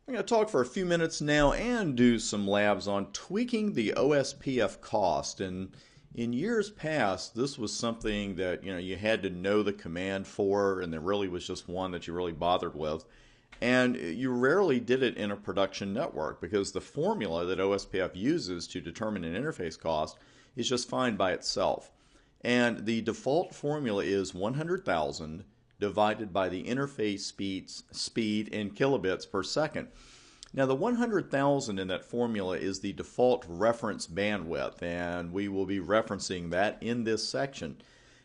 I'm going to talk for a few minutes now and do some labs on tweaking the OSPF cost. And in years past, this was something that you had to know the command for, and there really was just one that you really bothered with. And you rarely did it in a production network because the formula that OSPF uses to determine an interface cost is just fine by itself. And the default formula is 100,000 divided by the interface speed in kilobits per second. Now the 100,000 in that formula is the default reference bandwidth, and we will be referencing that in this section.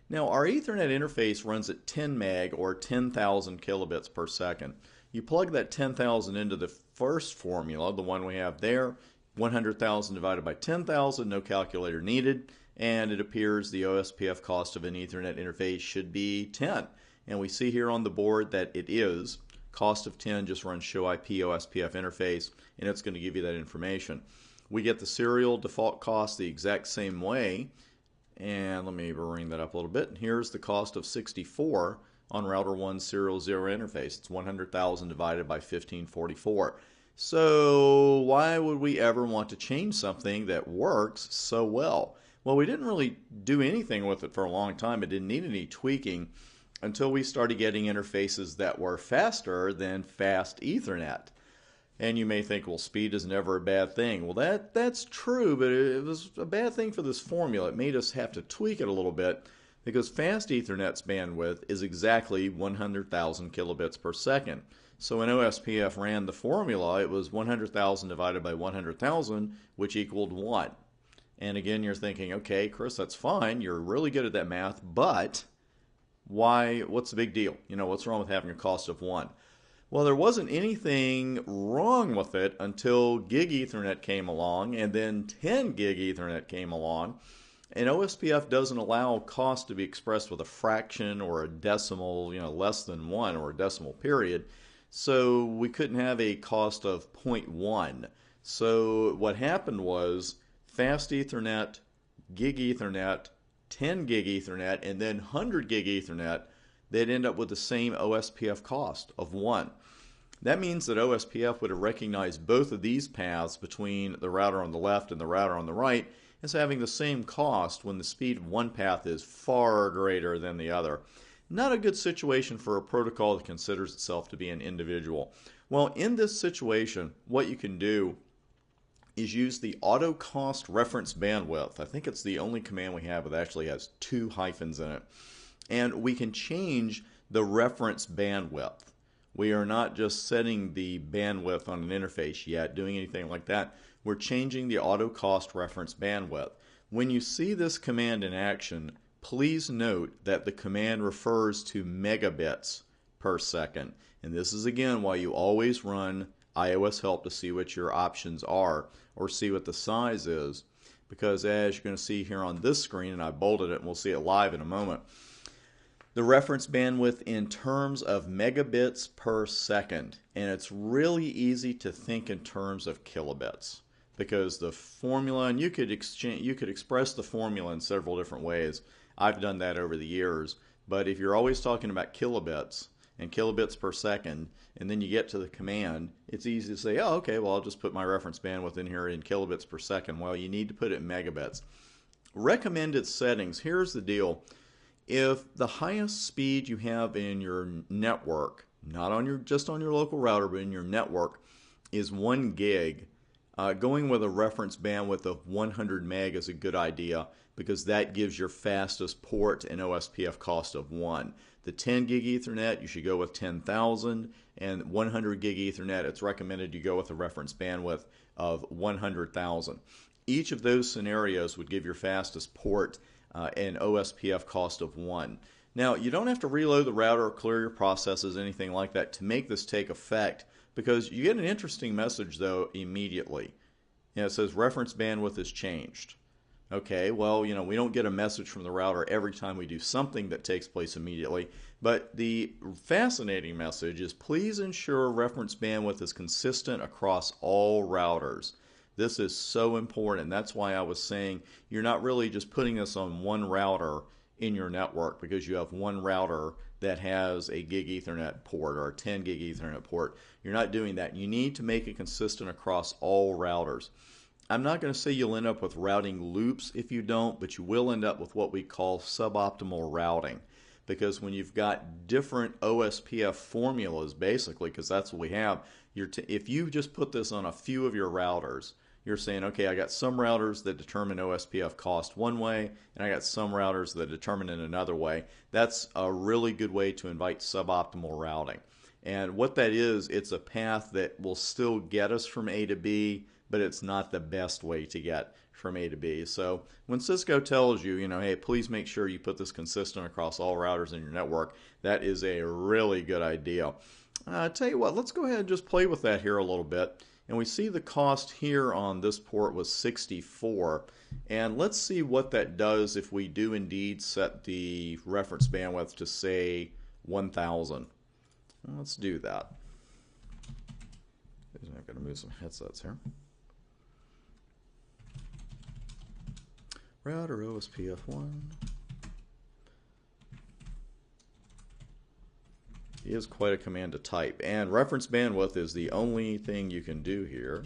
Now our Ethernet interface runs at 10 meg or 10,000 kilobits per second. You plug that 10,000 into the first formula, the one we have there, 100,000 divided by 10,000, no calculator needed, and it appears the OSPF cost of an Ethernet interface should be 10. And we see here on the board that it is. Cost of 10, just run show IP OSPF interface, and it's going to give you that information. We get the serial default cost the exact same way, and let me bring that up a little bit. Here's the cost of 64 on router 1 serial 0 interface. It's 100,000 divided by 1544. So why would we ever want to change something that works so well? Well, we didn't really do anything with it for a long time. It didn't need any tweaking until we started getting interfaces that were faster than fast Ethernet. And you may think, well, speed is never a bad thing. Well, that's true, but it was a bad thing for this formula. It made us have to tweak it a little bit because fast Ethernet's bandwidth is exactly 100,000 kilobits per second. So when OSPF ran the formula, it was 100,000 divided by 100,000, which equaled 1. And again, you're thinking, okay, Chris, that's fine. You're really good at that math, but why? What's the big deal? What's wrong with having a cost of 1? Well, there wasn't anything wrong with it until Gig Ethernet came along, and then 10 Gig Ethernet came along. And OSPF doesn't allow cost to be expressed with a fraction or a decimal, less than 1 or a decimal period. So we couldn't have a cost of 0.1. So what happened was fast Ethernet, Gig Ethernet, 10 gig Ethernet, and then 100 gig Ethernet, they'd end up with the same OSPF cost of 1. That means that OSPF would have recognized both of these paths between the router on the left and the router on the right as having the same cost when the speed of one path is far greater than the other. Not a good situation for a protocol that considers itself to be an individual. Well, in this situation, what you can do is use the auto cost reference bandwidth. I think it's the only command we have that actually has 2 hyphens in it. And we can change the reference bandwidth. We are not just setting the bandwidth on an interface yet, doing anything like that. We're changing the auto cost reference bandwidth. When you see this command in action, please note that the command refers to megabits per second. And this is again why you always run iOS help to see what your options are or see what the size is, because as you're going to see here on this screen, and I bolded it and we'll see it live in a moment, the reference bandwidth in terms of megabits per second, and it's really easy to think in terms of kilobits because the formula, and you could express the formula in several different ways. I've done that over the years, but if you're always talking about kilobits and kilobits per second, and then you get to the command, it's easy to say, oh, okay, well, I'll just put my reference bandwidth in here in kilobits per second. Well, you need to put it in megabits. Recommended settings, here's the deal. If the highest speed you have in your network, not on just on your local router, but in your network, is 1 gig, going with a reference bandwidth of 100 meg is a good idea because that gives your fastest port an OSPF cost of 1. The 10 gig Ethernet, you should go with 10,000, and 100 gig Ethernet, it's recommended you go with a reference bandwidth of 100,000. Each of those scenarios would give your fastest port an OSPF cost of 1. Now, you don't have to reload the router or clear your processes, anything like that, to make this take effect, because you get an interesting message, though, immediately. It says reference bandwidth is changed. Okay, well, we don't get a message from the router every time we do something that takes place immediately, but the fascinating message is please ensure reference bandwidth is consistent across all routers. This is so important. That's why I was saying you're not really just putting this on one router in your network because you have one router that has a gig Ethernet port or a 10 gig Ethernet port. You're not doing that. You need to make it consistent across all routers. I'm not going to say you'll end up with routing loops if you don't, but you will end up with what we call suboptimal routing. Because when you've got different OSPF formulas, basically, because that's what we have, if you just put this on a few of your routers, you're saying, okay, I got some routers that determine OSPF cost one way, and I got some routers that determine it another way. That's a really good way to invite suboptimal routing. And what that is, it's a path that will still get us from A to B, but it's not the best way to get from A to B. So when Cisco tells you, hey, please make sure you put this consistent across all routers in your network, that is a really good idea. I tell you what, let's go ahead and just play with that here a little bit. And we see the cost here on this port was 64. And let's see what that does if we do indeed set the reference bandwidth to, say, 1,000. Let's do that. I'm going to move some headsets here. Router OSPF 1 is quite a command to type, and reference bandwidth is the only thing you can do here.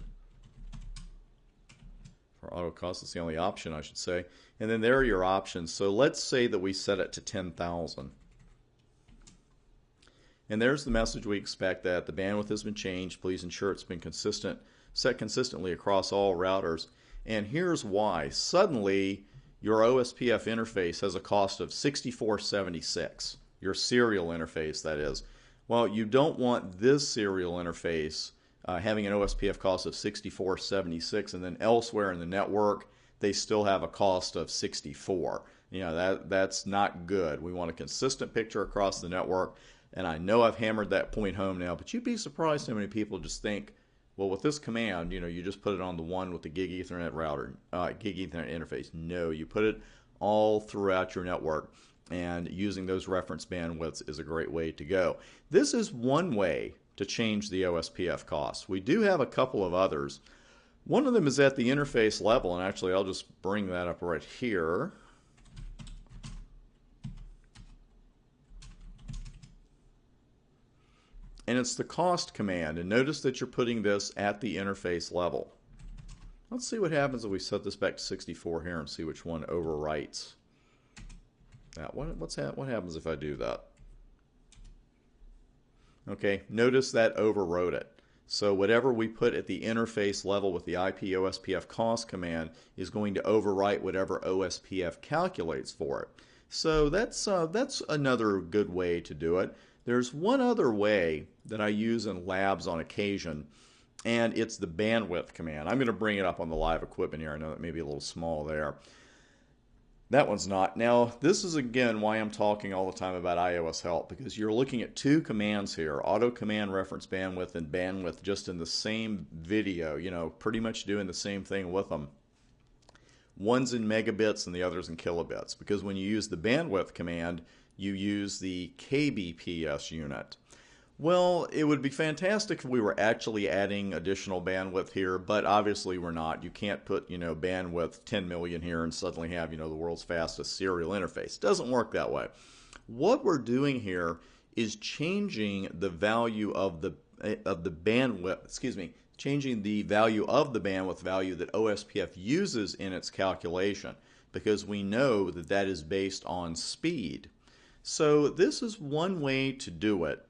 For auto cost, it's the only option, I should say. And then there are your options. So let's say that we set it to 10,000. And there's the message we expect, that the bandwidth has been changed. Please ensure it's been set consistently across all routers. And here's why. Suddenly, your OSPF interface has a cost of $64.76. Your serial interface, that is. Well, you don't want this serial interface having an OSPF cost of $64.76, and then elsewhere in the network, they still have a cost of $64. That's not good. We want a consistent picture across the network. And I know I've hammered that point home now, but you'd be surprised how many people just think, well, with this command, you just put it on the one with the gig Ethernet router, gig Ethernet interface. No, you put it all throughout your network, and using those reference bandwidths is a great way to go. This is one way to change the OSPF cost. We do have a couple of others. One of them is at the interface level, and actually I'll just bring that up right here. And it's the cost command, and notice that you're putting this at the interface level. Let's see what happens if we set this back to 64 here and see which one overwrites. Now, what happens if I do that? Okay, notice that overwrote it. So whatever we put at the interface level with the IP OSPF cost command is going to overwrite whatever OSPF calculates for it. So that's another good way to do it. There's one other way that I use in labs on occasion, and it's the bandwidth command. I'm going to bring it up on the live equipment here. I know that may be a little small there. That one's not. Now, this is again why I'm talking all the time about iOS help, because you're looking at two commands here, auto command reference bandwidth and bandwidth, just in the same video, pretty much doing the same thing with them. One's in megabits and the other's in kilobits, because when you use the bandwidth command, you use the kbps unit. Well, it would be fantastic if we were actually adding additional bandwidth here, but obviously we're not. You can't put, bandwidth 10 million here and suddenly have, the world's fastest serial interface. It doesn't work that way. What we're doing here is changing the value of the bandwidth, changing the value of the bandwidth value that OSPF uses in its calculation, because we know that that is based on speed. So this is one way to do it,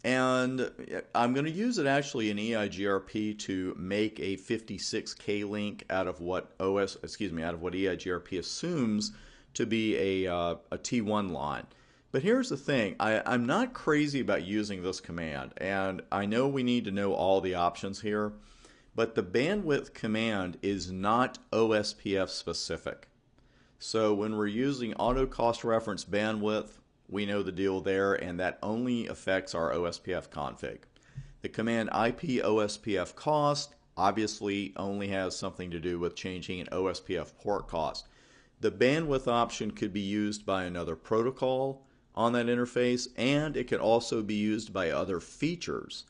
and I'm going to use it actually in EIGRP to make a 56K link out of what EIGRP assumes to be a T1 line. But here's the thing, I'm not crazy about using this command, and I know we need to know all the options here, but the bandwidth command is not OSPF specific. So when we're using auto cost reference bandwidth, we know the deal there, and that only affects our OSPF config. The command IP OSPF cost obviously only has something to do with changing an OSPF port cost. The bandwidth option could be used by another protocol on that interface, and it could also be used by other features.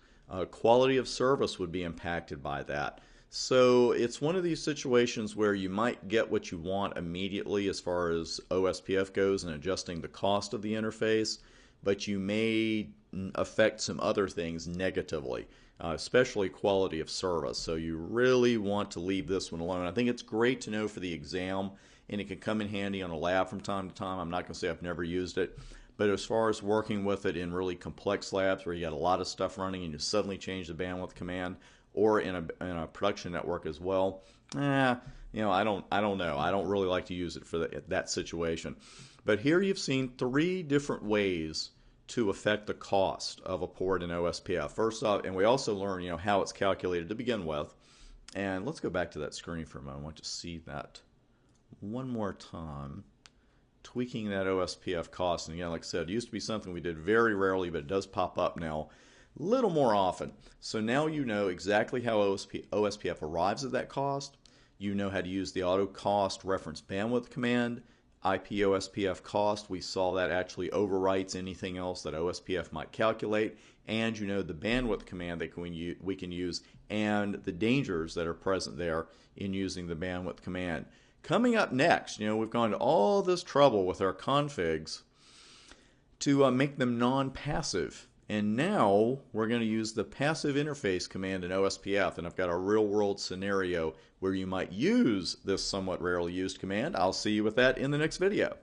Quality of service would be impacted by that. So it's one of these situations where you might get what you want immediately as far as OSPF goes and adjusting the cost of the interface, but you may affect some other things negatively, especially quality of service. So you really want to leave this one alone. I think it's great to know for the exam, and it can come in handy on a lab from time to time. I'm not going to say I've never used it, but as far as working with it in really complex labs where you got a lot of stuff running and you suddenly change the bandwidth command, or in a production network as well, I don't know. I don't really like to use it for that situation. But here you've seen 3 different ways to affect the cost of a port in OSPF. First off, and we also learn, how it's calculated to begin with. And let's go back to that screen for a moment. I want to see that one more time. Tweaking that OSPF cost. And again, like I said, it used to be something we did very rarely, but it does pop up now a little more often. So now you know exactly how OSPF arrives at that cost. You know how to use the auto cost reference bandwidth command. IP OSPF cost, we saw that actually overwrites anything else that OSPF might calculate. And you know the bandwidth command that we can use and the dangers that are present there in using the bandwidth command. Coming up next, we've gone to all this trouble with our configs to make them non-passive. And now we're going to use the passive interface command in OSPF, and I've got a real-world scenario where you might use this somewhat rarely used command. I'll see you with that in the next video.